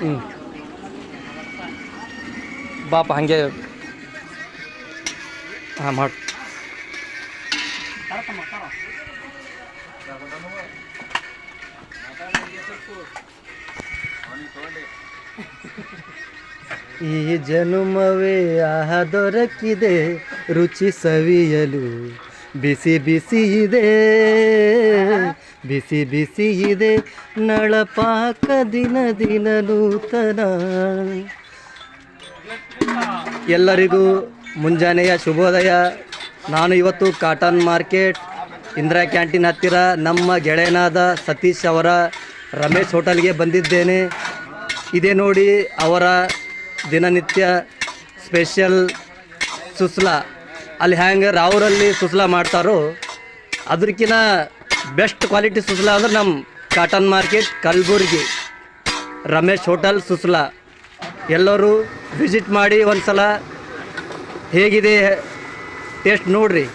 ಹ್ಞೂ ಬಾಪ ಹಾಗೆ ಹಾಂ ಮಾಡಿ ಈ ಜನುಮವೇ ಆಹ ದೊರಕಿದೆ ರುಚಿ ಸವಿಯಲು ಬಿಸಿ ಬಿಸಿ ಇದೆ ಬಿಸಿ ಬಿಸಿ ಇದೆ ನಳಪಾಕ ದಿನ ದಿನ ನೂತನ. ಎಲ್ಲರಿಗೂ ಮುಂಜಾನೆಯ ಶುಭೋದಯ. ನಾನು ಇವತ್ತು ಕಾಟನ್ ಮಾರ್ಕೆಟ್ ಇಂದಿರಾ ಕ್ಯಾಂಟೀನ್ ಹತ್ತಿರ ನಮ್ಮ ಗೆಳೆಯನಾದ ಸತೀಶ್ ಅವರ ರಮೇಶ್ ಹೋಟೆಲ್ಗೆ ಬಂದಿದ್ದೇನೆ. ಇದೇ ನೋಡಿ ಅವರ ದಿನನಿತ್ಯ ಸ್ಪೆಷಲ್ ಸುಸ್ಲಾ. ಅಲ್ಲಿ ಹ್ಯಾಂಗೆ ರಾವ್ರಲ್ಲಿ ಸುಸ್ಲಾ ಮಾಡ್ತಾರೋ ಅದಕ್ಕಿಂತ ಬೆಸ್ಟ್ ಕ್ವಾಲಿಟಿ ಸುಸ್ಲಾ ಅಂದ್ರೆ ನಮ್ಮ cotton market Kalaburagi Ramesh hotel susla. ಎಲ್ಲರೂ ವಿಸಿಟ್ ಮಾಡಿ ಒಂದು ಸಲ ಹೇಗಿದೆ ಟೇಸ್ಟ್ ನೋಡಿರಿ.